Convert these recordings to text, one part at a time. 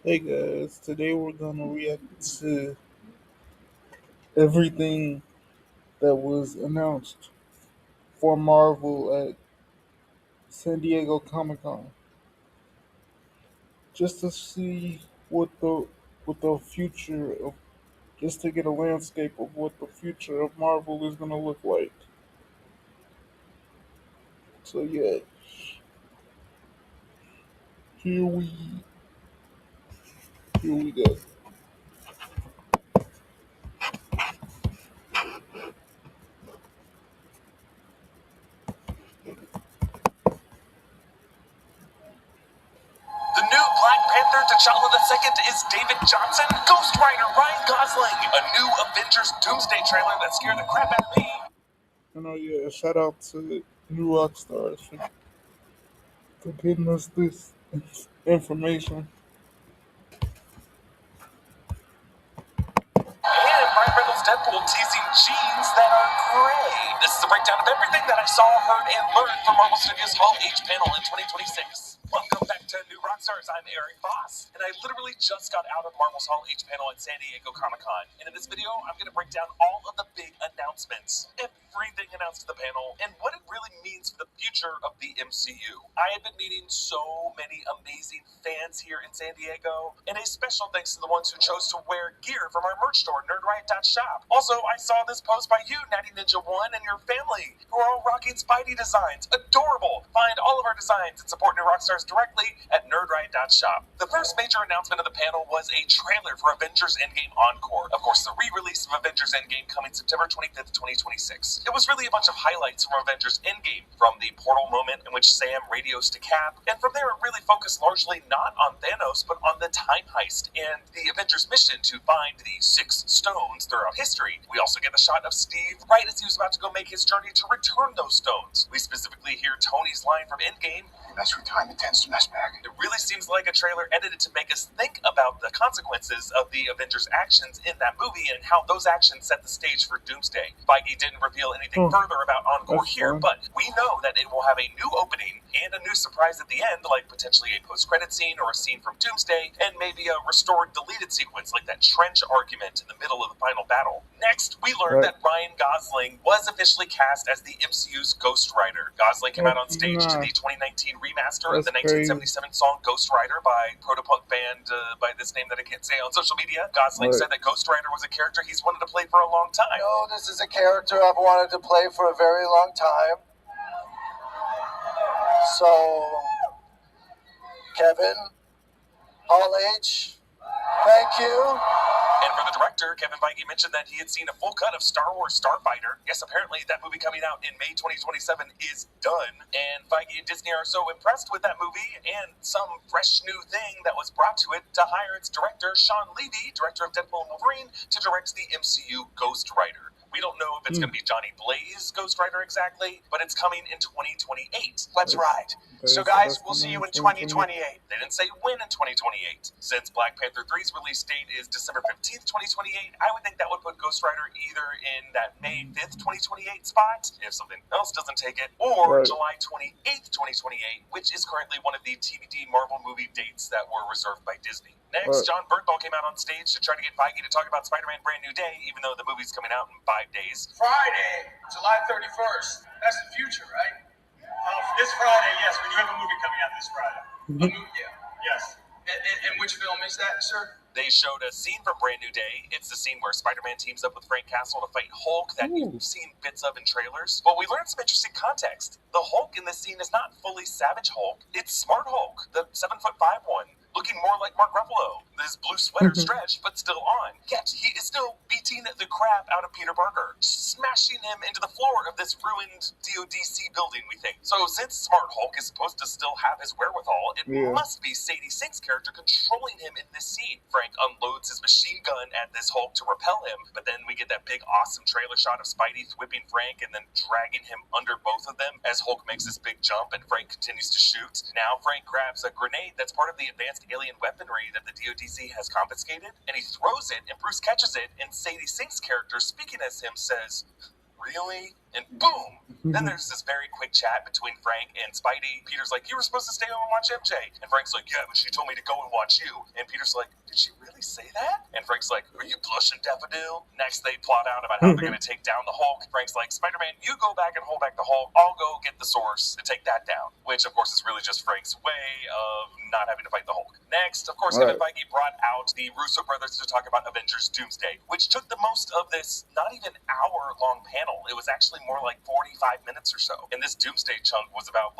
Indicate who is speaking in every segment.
Speaker 1: Hey guys, today we're gonna react to everything that was announced for Marvel at San Diego Comic Con, just to see what the future of just to get a landscape of what the future of Marvel is gonna look like. So yeah, here we here we go.
Speaker 2: The new Black Panther T'Challa II is David Johnson. Ghost Rider Ryan Gosling. A new Avengers Doomsday trailer that scared the crap out of me.
Speaker 1: And yeah, shout out to New Rock Stars for getting us this information.
Speaker 2: And Ryan Reynolds' Deadpool teasing jeans that are gray. This is a breakdown of everything that I saw, heard, and learned from Marvel Studios Hall H panel in 2026. Welcome back to New Rockstars. I'm Eric Voss, and I literally just got out of Marvel's Hall H panel at San Diego Comic Con. And in this video, I'm going to break down all of the big announcements, everything announced at the panel, and what it really means for the future of the MCU. I have been meeting so many amazing fans here in San Diego, and a special thanks to the ones who chose to wear gear from our merch store, nerdriot.shop. Also, I saw this post by you, Natty Ninja 1, and your family, who are all rocking Spidey designs. Adorable! Find all of our designs and support New Rockstars directly at nerdriot.shop. The first major announcement of the panel was a trailer for Avengers Endgame Encore. Of course, the re-release of Avengers Endgame coming September 25th, 2026. It was really a bunch of highlights from Avengers Endgame, from the portal moment in which Sam radios to Cap, and from there it really focused largely not on Thanos, but on the time heist and the Avengers mission to find the 6 stones throughout history. We also get a shot of Steve right as he was about to go make his journey to return those stones. We specifically hear Tony's line from Endgame, "Mess with time, it tends to mess back." It really seems like a trailer edited to make us think about the consequences of the Avengers' actions in that movie and how those actions set the stage for Doomsday. Feige didn't reveal anything further about Encore here, but we know that it will have a new opening and a new surprise at the end, like potentially a post-credit scene or a scene from Doomsday, and maybe a restored deleted sequence like that trench argument in the middle of the final battle. Next, we learned that Ryan Gosling was officially cast as the MCU's Ghost Rider. Gosling came out on stage to the 2019 remaster of the 1977 song Ghost Rider by protopunk band by this name that I can't say on social media. Gosling said that Ghost Rider was a character he's wanted to play for a long time.
Speaker 3: No, this is a character I've wanted to play for a very long time. So, Kevin, Hall H, thank you.
Speaker 2: And for the director, Kevin Feige mentioned that he had seen a full cut of Star Wars Starfighter. Yes, apparently that movie coming out in May 2027 is done. And Feige and Disney are so impressed with that movie and some fresh new thing that was brought to it to hire its director, Sean Levy, director of Deadpool and Wolverine, to direct the MCU Ghost Rider. We don't know if it's going to be Johnny Blaze Ghost Rider exactly, but it's coming in 2028.
Speaker 3: Let's ride. So guys, we'll see you in 2028.
Speaker 2: They didn't say when in 2028. Since Black Panther 3's release date is December 15th, 2028, I would think that would put Ghost Rider either in that May 5th, 2028 spot, if something else doesn't take it, or July 28th, 2028, which is currently one of the TBD Marvel movie dates that were reserved by Disney. Next, John Bernthal came out on stage to try to get Feige to talk about Spider-Man Brand New Day, even though the movie's coming out in 5 days.
Speaker 4: Friday, July 31st. That's the future, right? This Friday, yes, we do have a movie coming out this Friday. Yes. And which film is that, sir?
Speaker 2: They showed a scene from Brand New Day. It's the scene where Spider-Man teams up with Frank Castle to fight Hulk that you've seen bits of in trailers. But we learned some interesting context. The Hulk in this scene is not fully Savage Hulk. It's Smart Hulk, the 7'5" one, looking more like Mark Ruffalo. This blue sweater stretched, but still on. Yet, he is still beating the crap out of Peter Parker, smashing him into the floor of this ruined DODC building, we think. So since Smart Hulk is supposed to still have his wherewithal, it must be Sadie Sink's character controlling him in this scene. Frank unloads his machine gun at this Hulk to repel him, but then we get that big awesome trailer shot of Spidey whipping Frank and then dragging him under both of them as Hulk makes this big jump and Frank continues to shoot. Now Frank grabs a grenade that's part of the advanced alien weaponry that the DODC has confiscated, and he throws it, and Bruce catches it, and Sadie Sink's character, speaking as him, says, really? And boom! Then there's this very quick chat between Frank and Spidey. Peter's like, you were supposed to stay home and watch MJ. And Frank's like, yeah, but she told me to go and watch you. And Peter's like, did she really say that? And Frank's like, are you blushing, Daffodil? Next, they plot out about how they're going to take down the Hulk. Frank's like, Spider-Man, you go back and hold back the Hulk. I'll go get the source to take that down. Which, of course, is really just Frank's way of not having to fight the Hulk. Next, of course, Kevin Feige brought out the Russo brothers to talk about Avengers Doomsday, which took the most of this not even hour-long panel. It was actually more like 45 minutes or so. And this Doomsday chunk was about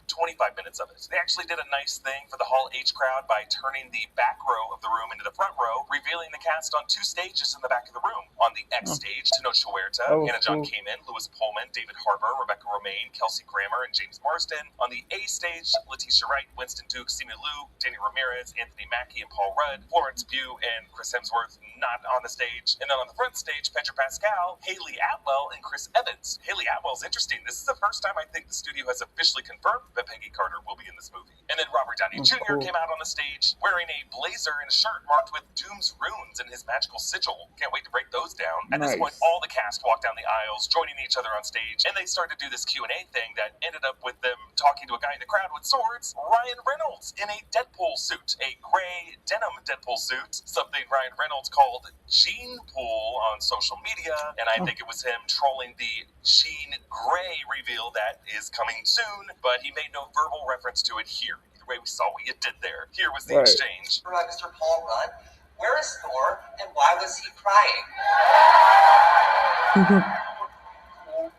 Speaker 2: 25 minutes of it. They actually did a nice thing for the Hall H crowd by turning the back row of the room into the front row, revealing the cast on 2 stages in the back of the room. On the X stage, Tenoch Huerta, Anna John Kamen, Louis Pullman, David Harbour, Rebecca Romaine, Kelsey Grammer, and James Marsden. On the A stage, Letitia Wright, Winston Duke, Simu Liu, Danny Ramirez, Anthony Mackie, and Paul Rudd, Florence Pugh, and Chris Hemsworth not on the stage. And then on the front stage, Pedro Pascal, Haley Atwell, and Chris Evans. Haley Atwell is interesting. This is the first time I think the studio has officially confirmed that Peggy Carter will be in this movie. And then Robert Downey Jr. came out on the stage wearing a blazer and a shirt marked with Doom's runes and his magical sigil. Can't wait to break those down. At this point, all the cast walked down the aisles, joining each other on stage, and they started to do this Q&A thing that ended up with them talking to a guy in the crowd with swords, Ryan Reynolds, in a Deadpool suit, a gray denim Deadpool suit, something Ryan Reynolds called Gene Pool on social media, and I think it was him trolling the Jean Grey reveal that is coming soon, but he made no verbal reference to it here. Either way, we saw what you did there. Here was the exchange.
Speaker 3: Mr. Paul Rudd, where is Thor and why was he crying?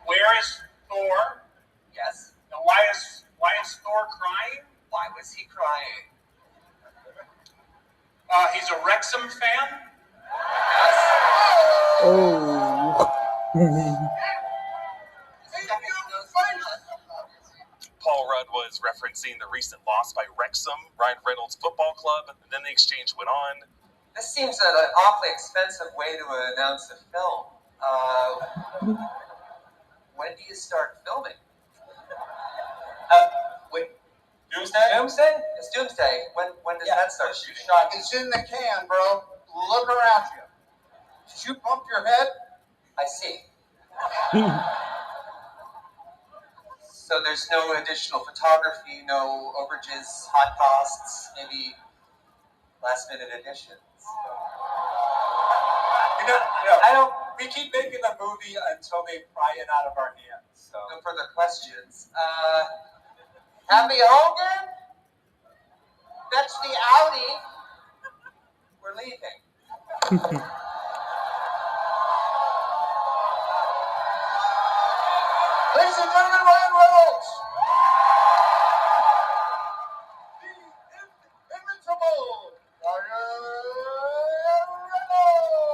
Speaker 4: Where is Thor?
Speaker 3: Yes.
Speaker 4: And why is Thor crying?
Speaker 3: Why was he crying?
Speaker 4: He's a Wrexham fan?
Speaker 3: Yes.
Speaker 1: Oh.
Speaker 2: Paul Rudd was referencing the recent loss by Wrexham, Ryan Reynolds' football club, and then the exchange went on.
Speaker 3: This seems an awfully expensive way to announce a film. When do you start filming? Wait.
Speaker 4: Doomsday?
Speaker 3: Doomsday? It's Doomsday. When does that start shooting?
Speaker 5: It's in the can, bro. Look around you. Did you bump your head?
Speaker 3: I see. So there's no additional photography, no overages, hot costs, maybe last-minute additions.
Speaker 5: We keep making the movie until they pry it out of our hands. So.
Speaker 3: No further questions. Happy Hogan? Fetch the Audi. We're leaving.
Speaker 5: Ladies and gentlemen, Ryan Reynolds. The inimitable Ryan Reynolds.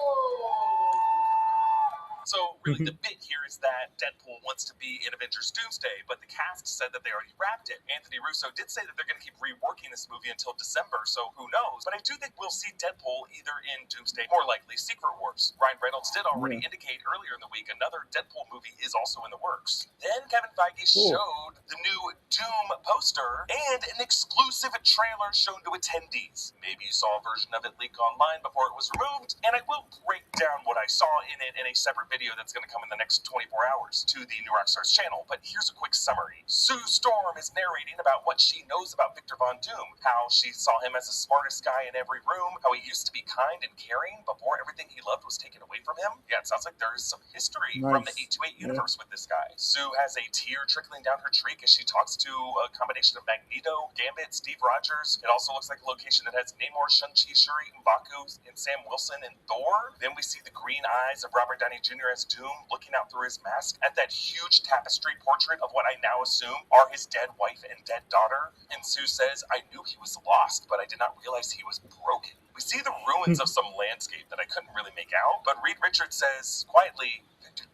Speaker 2: So really the bit here is that Deadpool wants to be in Avengers Doomsday, but the cast said that they already wrapped it. Anthony Russo did say that they're going to keep reworking this movie until December, so who knows? But I do think we'll see Deadpool either in Doomsday or likely Secret Wars. Ryan Reynolds did already indicate earlier in the week another Deadpool movie is also in the works. Then Kevin Feige showed the new Doom poster and an exclusive trailer shown to attendees. Maybe you saw a version of it leak online before it was removed, and I will break down what I saw in it in a separate video that's going to come in the next 24 hours to the New Rockstars channel, but here's a quick summary. Sue Storm is narrating about what she knows about Victor Von Doom, how she saw him as the smartest guy in every room, how he used to be kind and caring before everything he loved was taken away from him. Yeah, it sounds like there's some history from the 828 universe with this guy. Sue has a tear trickling down her cheek as she talks to a combination of Magneto, Gambit, Steve Rogers. It also looks like a location that has Namor, Shang-Chi, Shuri, M'Baku, and Sam Wilson and Thor. Then we see the green eyes of Robert Downey Jr. as Doom looking out through his mask at that huge tapestry portrait of what I now assume are his dead wife and dead daughter. And Sue says, I knew he was lost, but I did not realize he was broken. We see the ruins of some landscape that I couldn't really make out, but Reed Richards says quietly,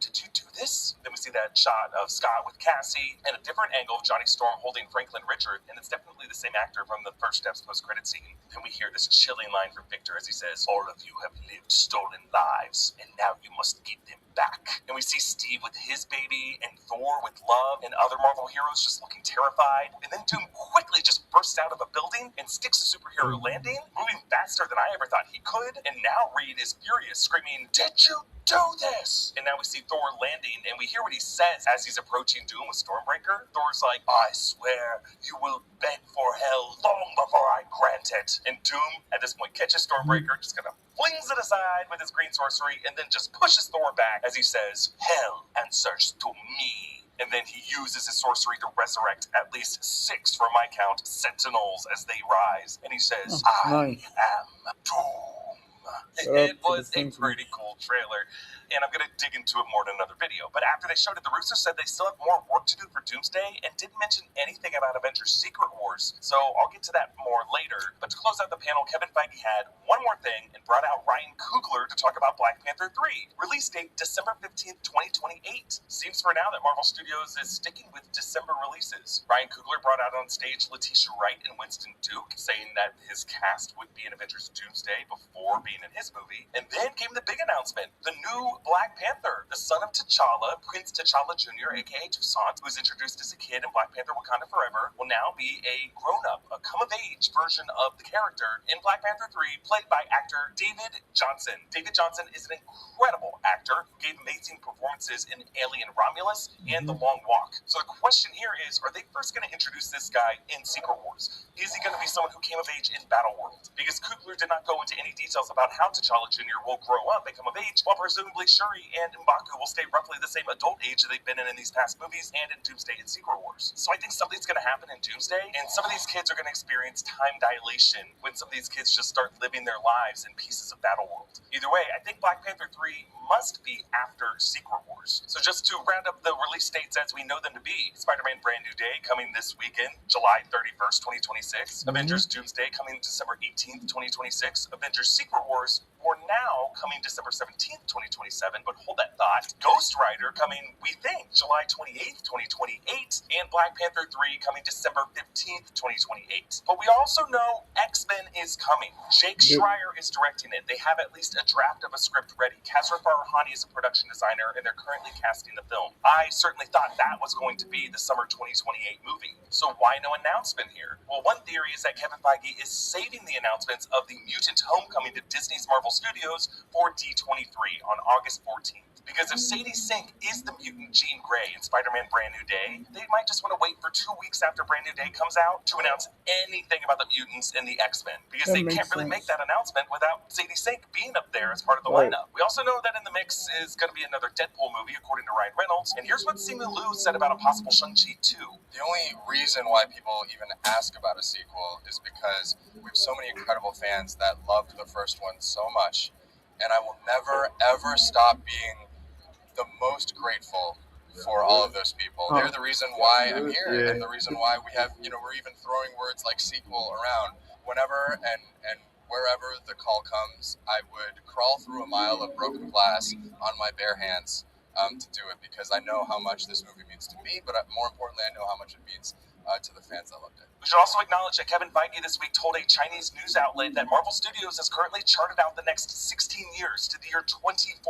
Speaker 2: did you do this? Then we see that shot of Scott with Cassie and a different angle of Johnny Storm holding Franklin Richard, and it's definitely the same actor from the First Steps post-credit scene. And we hear this chilling line from Victor as he says, all of you have lived stolen lives, and now you must give them back. And we see Steve with his baby, and Thor with love, and other Marvel heroes just looking terrified. And then Doom quickly just bursts out of a building and sticks a superhero landing, moving faster than I ever thought he could. And now Reed is furious, screaming, did you do this? And now now we see Thor landing, and we hear what he says as he's approaching Doom with Stormbreaker. Thor's like, I swear you will beg for hell long before I grant it. And Doom, at this point, catches Stormbreaker, just kind of flings it aside with his green sorcery, and then just pushes Thor back as he says, hell answers to me. And then he uses his sorcery to resurrect at least 6, from my count, sentinels as they rise. And he says, I am Doom. It was a pretty cool trailer, and I'm going to dig into it more in another video. But after they showed it, the Russos said they still have more work to do for Doomsday and didn't mention anything about Avengers Secret Wars, so I'll get to that more later. But to close out the panel, Kevin Feige had one more thing and brought out Ryan Coogler to talk about Black Panther 3. Release date December 15th, 2028. Seems for now that Marvel Studios is sticking with December releases. Ryan Coogler brought out on stage Letitia Wright and Winston Duke, saying that his cast would be in Avengers Doomsday before being in his movie. And then came the big announcement. The new Black Panther, the son of T'Challa, Prince T'Challa Jr., aka Toussaint, who was introduced as a kid in Black Panther Wakanda Forever, will now be a grown-up, a come-of-age version of the character in Black Panther 3, played by actor David Johnson. David Johnson is an incredible actor who gave amazing performances in Alien Romulus and The Long Walk. So the question here is, are they first going to introduce this guy in Secret Wars? Is he going to be someone who came of age in Battleworld? Because Coogler did not go into any details about how T'Challa Jr. will grow up and come of age, while presumably Shuri and M'Baku will stay roughly the same adult age that they've been in these past movies and in Doomsday and Secret Wars. So I think something's going to happen in Doomsday, and some of these kids are going to experience time dilation when some of these kids just start living their lives in pieces of Battleworld. Either way, I think Black Panther 3 must be after Secret Wars. So just to round up the release dates as we know them to be, Spider-Man Brand New Day coming this weekend, July 31st, 2026. Avengers Doomsday coming December 18th, 2026. Avengers Secret Wars for now coming December 17th, 2027, but hold that thought. Ghost Rider coming, we think, July 28th, 2028, and Black Panther 3 coming December 15th, 2028. But we also know X-Men is coming. Jake Schreier is directing it. They have at least a draft of a script ready. Kasra Farhani is a production designer, and they're currently casting the film. I certainly thought that was going to be the summer 2028 movie. So why no announcement here? Well, one theory is that Kevin Feige is saving the announcements of the Mutant Homecoming to Disney's Marvel Studios for D23 on August 14th. Because if Sadie Sink is the mutant Jean Grey in Spider-Man Brand New Day, they might just want to wait for 2 weeks after Brand New Day comes out to announce anything about the mutants and the X-Men. Because they can't really make that announcement without Sadie Sink being up there as part of the lineup. We also know that in the mix is going to be another Deadpool movie, according to Ryan Reynolds. And here's what Simu Liu said about a possible Shang-Chi 2.
Speaker 6: The only reason why people even ask about a sequel is because we have so many incredible fans that loved the first one so much. And I will never, ever stop being the most grateful for all of those people. They're the reason why I'm here, and the reason why we have, we're even throwing words like sequel around. Whenever and wherever the call comes, I would crawl through a mile of broken glass on my bare hands to do it, because I know how much this movie means to me, but more importantly, I know how much it means to the fans that loved it.
Speaker 2: We should also acknowledge that Kevin Feige this week told a Chinese news outlet that Marvel Studios has currently charted out the next 16 years to the year 2042.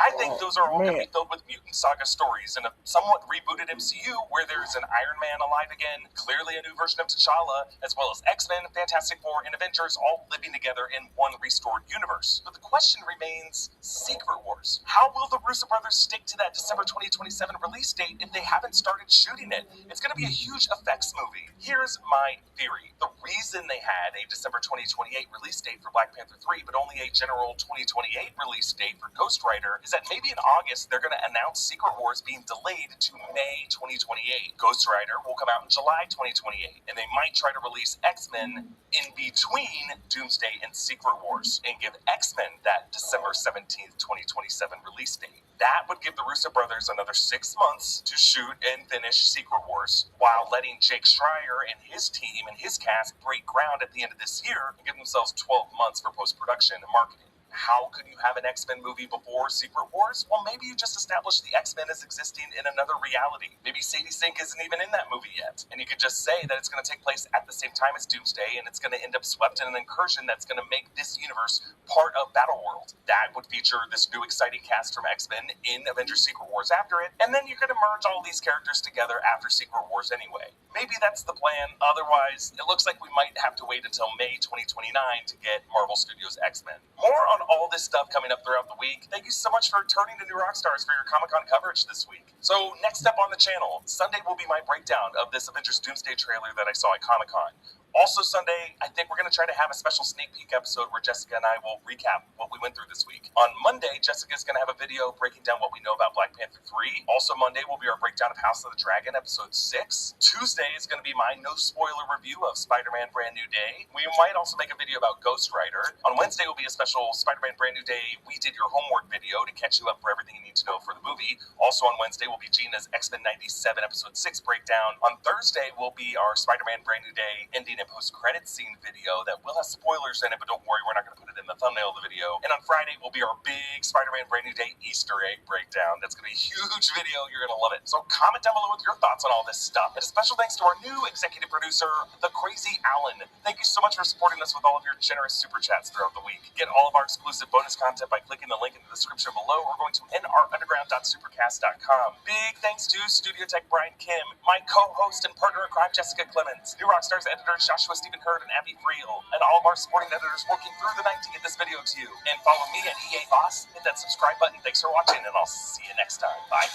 Speaker 2: I think those are all going to be filled with mutant saga stories in a somewhat rebooted MCU where there's an Iron Man alive again, clearly a new version of T'Challa, as well as X-Men, Fantastic Four, and Avengers all living together in one restored universe. But the question remains, Secret Wars. How will the Russo brothers stick to that December 2027 release date if they haven't started shooting it? It's going to be a huge effects movie. Here's my theory. The reason they had a December 2028 release date for Black Panther 3, but only a general 2028 release date for Ghost Rider, is that maybe in August they're going to announce Secret Wars being delayed to May 2028. Ghost Rider will come out in July 2028, and they might try to release X-Men in between Doomsday and Secret Wars, and give X-Men that December 17th, 2027 release date. That would give the Russo brothers another 6 months to shoot and finish Secret Wars, while letting Jake Schreier and his team and his cast break ground at the end of this year and give themselves 12 months for post-production and marketing. How could you have an X-Men movie before Secret Wars? Well, maybe you just establish the X-Men as existing in another reality. Maybe Sadie Sink isn't even in that movie yet, and you could just say that it's going to take place at the same time as Doomsday, and it's going to end up swept in an incursion that's going to make this universe part of Battleworld. That would feature this new exciting cast from X-Men in Avengers Secret Wars after it, and then you could merge all these characters together after Secret Wars anyway. Maybe that's the plan. Otherwise, it looks like we might have to wait until May 2029 to get Marvel Studios X-Men. More on on all this stuff coming up throughout the week. Thank you so much for turning to New Rockstars for your Comic-Con coverage this week. So next up on the channel, Sunday will be my breakdown of this Avengers Doomsday trailer that I saw at Comic-Con. Also Sunday, I think we're going to try to have a special sneak peek episode where Jessica and I will recap what we went through this week. On Monday, Jessica's going to have a video breaking down what we know about Black Panther 3. Also Monday will be our breakdown of House of the Dragon episode 6. Tuesday is going to be my no spoiler review of Spider-Man Brand New Day. We might also make a video about Ghost Rider. On Wednesday will be a special Spider-Man Brand New Day We Did Your Homework video to catch you up for everything you need to know for the movie. Also on Wednesday will be Gina's X-Men 97 episode 6 breakdown. On Thursday will be our Spider-Man Brand New Day ending and post-credit scene video that will have spoilers in it, but don't worry, we're not going to put it in the thumbnail of the video. And on Friday will be our big Spider-Man Brand New Day Easter egg breakdown. That's going to be a huge video. You're going to love it. So comment down below with your thoughts on all this stuff. And a special thanks to our new executive producer, the Crazy Alan. Thank you so much for supporting us with all of your generous super chats throughout the week. Get all of our exclusive bonus content by clicking the link in the description below or going to nrunderground.supercast.com. Big thanks to Studio Tech Brian Kim, my co-host and partner in crime Jessica Clemens, New Rockstars editors Joshua Stephen Hurd and Abby Friel, and all of our supporting editors working through the night to get this video to you. And follow me at EA Boss. Hit that subscribe button. Thanks for watching, and I'll see you next time. Bye.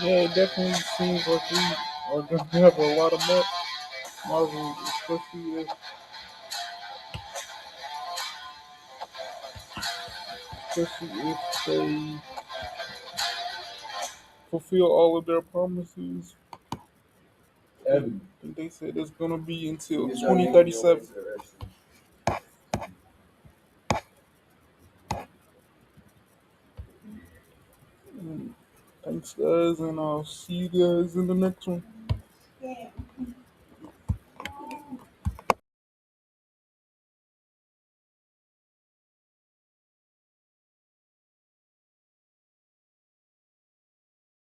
Speaker 1: Yeah, it definitely seems like we are going to have a lot of Marvel, especially if they fulfill all of their promises. And they said it's going to be until 2037. Thanks, guys, and I'll see you guys in the next one.